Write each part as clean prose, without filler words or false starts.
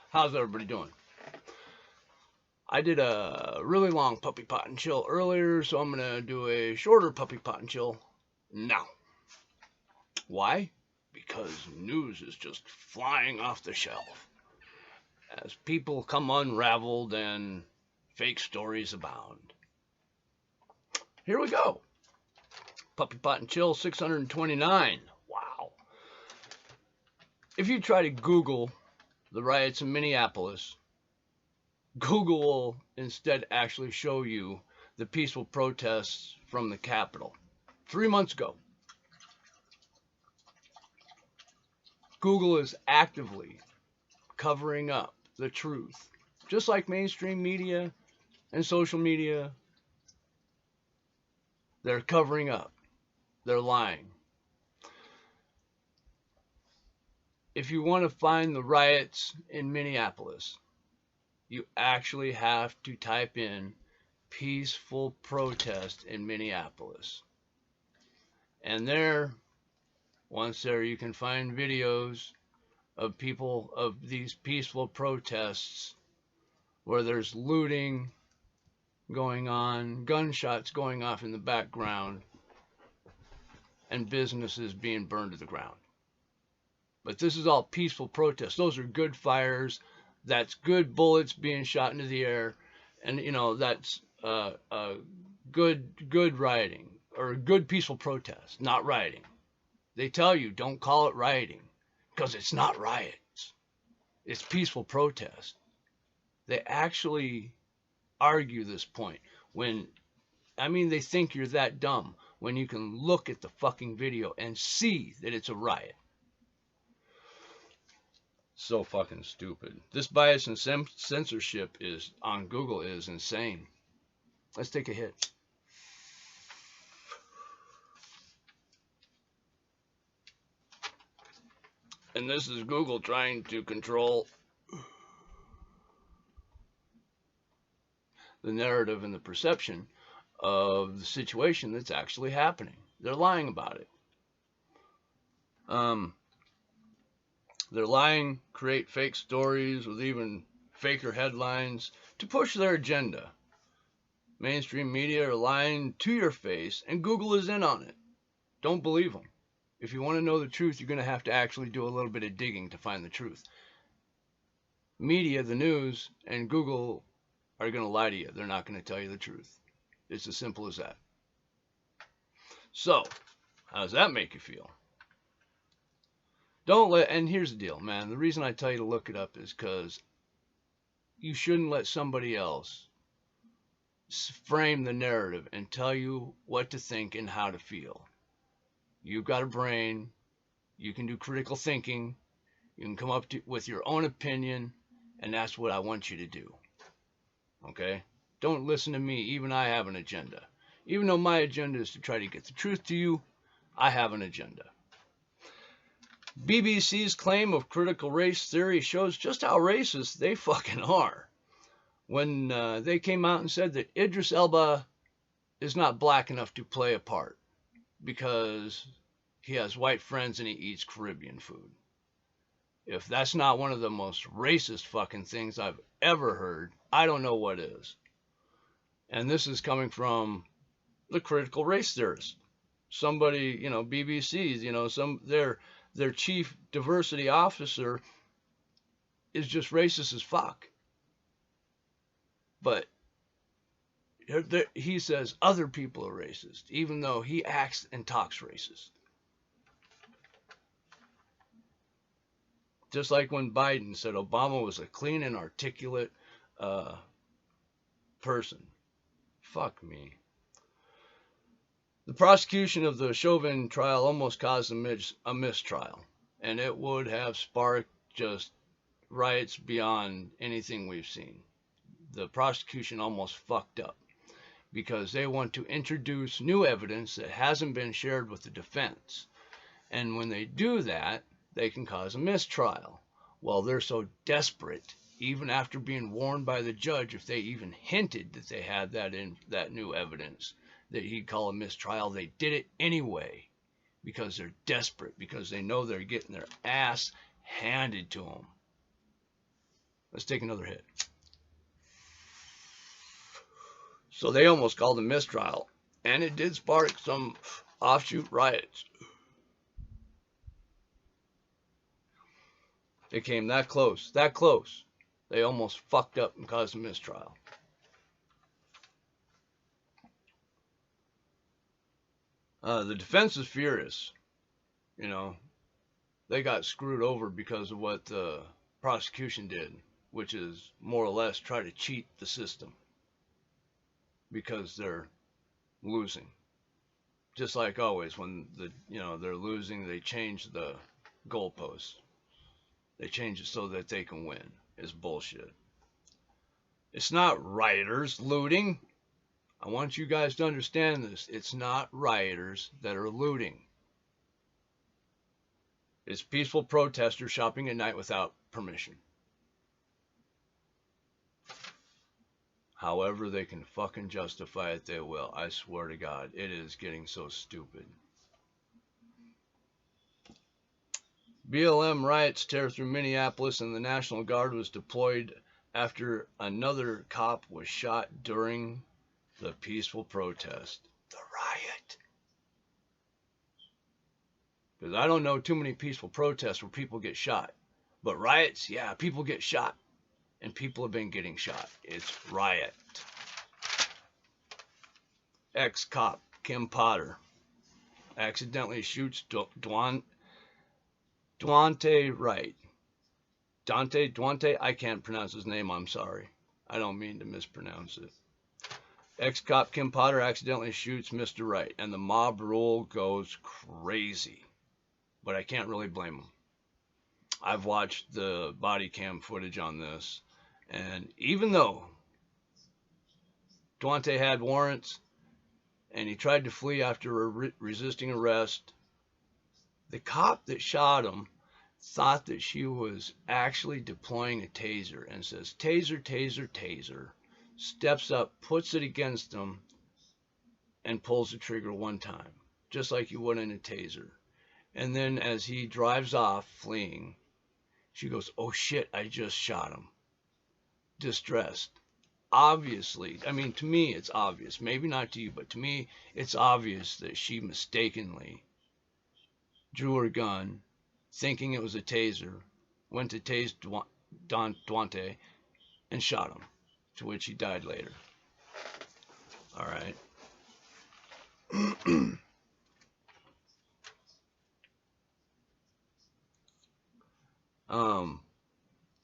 How's everybody doing? I did a really long puppy pot and chill earlier, so I'm gonna do a shorter puppy pot and chill now. Why? Because news is just flying off the shelf as people come unraveled and fake stories abound. Here we go. Puppy pot and chill 629. Wow. If you try to Google the riots in Minneapolis, Google will instead actually show you the peaceful protests from the Capitol 3 months ago. Google is actively covering up the truth, just like mainstream media and social media. They're covering up, they're lying. If you want to find the riots in Minneapolis, you actually have to type in peaceful protest in Minneapolis. And once there, you can find videos of people of these peaceful protests where there's looting going on, gunshots going off in the background, and businesses being burned to the ground. But this is all peaceful protests. Those are good fires. That's good bullets being shot into the air, and that's good rioting or good peaceful protest, not rioting. They tell you don't call it rioting because it's not riots. It's peaceful protest. They actually argue this point they think you're that dumb when you can look at the fucking video and see that it's a riot. So fucking stupid. This bias and censorship on Google is insane. Let's take a hit. And this is Google trying to control the narrative and the perception of the situation that's actually happening. They're lying about it. They're lying, create fake stories with even faker headlines to push their agenda. Mainstream media are lying to your face, and Google is in on it. Don't believe them. If you want to know the truth, you're going to have to actually do a little bit of digging to find the truth. Media, the news, and Google are going to lie to you. They're not going to tell you the truth. It's as simple as that. So, how does that make you feel? And here's the deal, man. The reason I tell you to look it up is because you shouldn't let somebody else frame the narrative and tell you what to think and how to feel. You've got a brain. You can do critical thinking. You can come up with your own opinion, and that's what I want you to do. Okay? Don't listen to me. Even I have an agenda. Even though my agenda is to try to get the truth to you, I have an agenda. BBC's claim of critical race theory shows just how racist they fucking are. When they came out and said that Idris Elba is not black enough to play a part because he has white friends and he eats Caribbean food. If that's not one of the most racist fucking things I've ever heard, I don't know what is. And this is coming from the critical race theorist. Somebody, BBC's, their chief diversity officer is just racist as fuck. But he says other people are racist, even though he acts and talks racist. Just like when Biden said Obama was a clean and articulate person. Fuck me. The prosecution of the Chauvin trial almost caused a mistrial, and it would have sparked just riots beyond anything we've seen. The prosecution almost fucked up because they want to introduce new evidence that hasn't been shared with the defense. And when they do that, they can cause a mistrial. Well, they're so desperate, even after being warned by the judge, if they even hinted that they had that new evidence that he'd call a mistrial, they did it anyway because they're desperate, because they know they're getting their ass handed to them. Let's take another hit. So they almost called a mistrial, and it did spark some offshoot riots. It came that close, that close. They almost fucked up and caused a mistrial. The defense is furious. You know, they got screwed over because of what the prosecution did, which is more or less try to cheat the system because they're losing. Just like always, when they're losing, they change the goalposts. They change it so that they can win. It's bullshit. It's not rioters looting. I want you guys to understand this. It's not rioters that are looting. It's peaceful protesters shopping at night without permission. However they can fucking justify it, they will. I swear to God, it is getting so stupid. BLM riots tear through Minneapolis, and the National Guard was deployed after another cop was shot during the peaceful protest. The riot. Because I don't know too many peaceful protests where people get shot. But riots, yeah, people get shot. And people have been getting shot. It's riot. Ex-cop Kim Potter accidentally shoots Duante Wright. Duante, I can't pronounce his name, I'm sorry. I don't mean to mispronounce it. Ex-cop Kim Potter accidentally shoots Mr. Wright, and the mob rule goes crazy. But I can't really blame him. I've watched the body cam footage on this, and even though Duante had warrants, and he tried to flee after resisting arrest, the cop that shot him thought that she was actually deploying a taser and says, "Taser, taser, taser," steps up, puts it against him, and pulls the trigger one time, just like you would in a taser. And then as he drives off, fleeing, she goes, "Oh shit, I just shot him." Distressed. Obviously, I mean, to me, it's obvious. Maybe not to you, but to me, it's obvious that she mistakenly drew her gun, thinking it was a taser, went to tase Duante, and shot him, to which he died later. All right.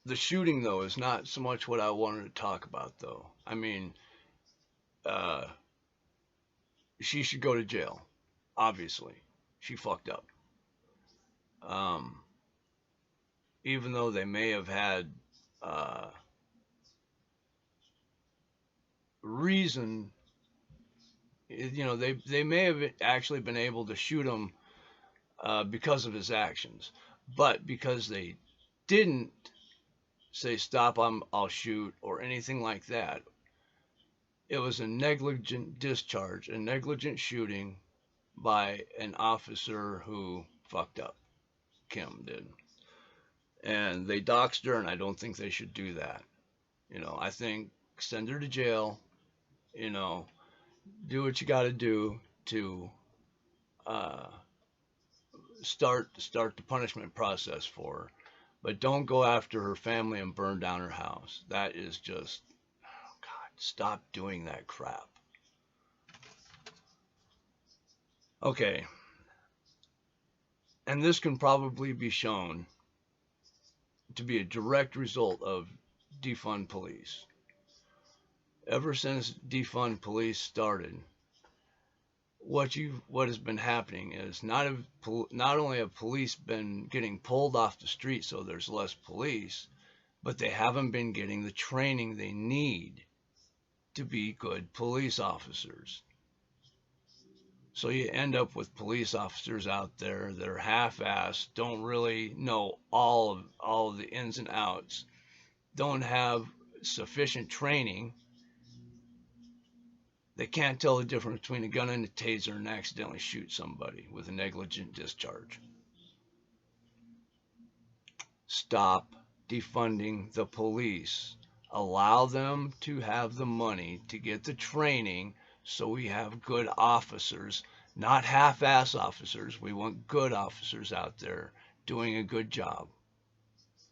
The shooting, though, is not so much what I wanted to talk about, though. I mean, she should go to jail. Obviously. She fucked up. Even though they may have had reason, they may have actually been able to shoot him because of his actions. But because they didn't say, "Stop, I'll shoot," or anything like that, it was a negligent discharge, a negligent shooting by an officer who fucked up. Kim did. And they doxed her, and I don't think they should do that. I think send her to jail, do what you got to do to start the punishment process for her. But don't go after her family and burn down her house. That is just, oh God, stop doing that crap. Okay. And this can probably be shown to be a direct result of defund police. Ever since defund police started, what has been happening is not only have police been getting pulled off the street so there's less police, but they haven't been getting the training they need to be good police officers. So you end up with police officers out there that are half-assed, don't really know all of the ins and outs, don't have sufficient training, They can't tell the difference between a gun and a taser and accidentally shoot somebody with a negligent discharge. Stop defunding the police. Allow them to have the money to get the training so we have good officers, not half-ass officers. We want good officers out there doing a good job.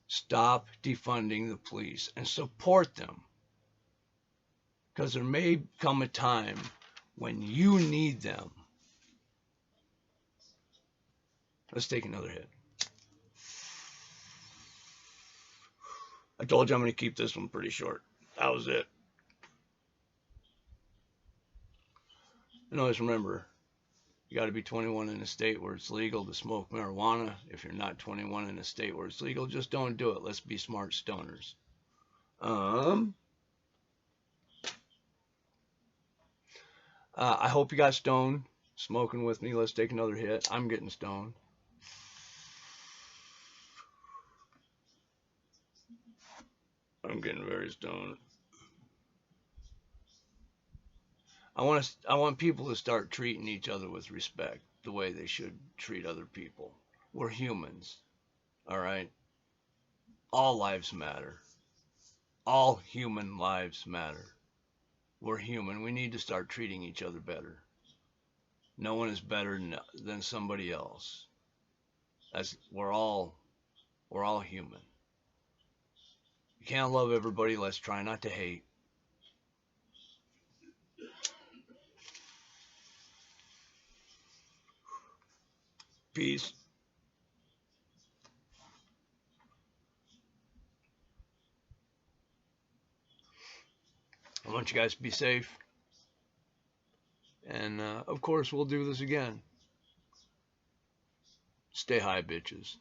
Stop defunding the police and support them. Because there may come a time when you need them. Let's take another hit. I told you I'm going to keep this one pretty short. That was it. And always remember, you got to be 21 in a state where it's legal to smoke marijuana. If you're not 21 in a state where it's legal, just don't do it. Let's be smart stoners. I hope you got stoned smoking with me. Let's take another hit. I'm getting stoned. I'm getting very stoned. I want people to start treating each other with respect, the way they should treat other people. We're humans, all right? All lives matter. All human lives matter. We're human. We need to start treating each other better. No one is better than somebody else. We're all human. You can't love everybody. Let's try not to hate. Peace. I want you guys to be safe. And, of course, we'll do this again. Stay high, bitches.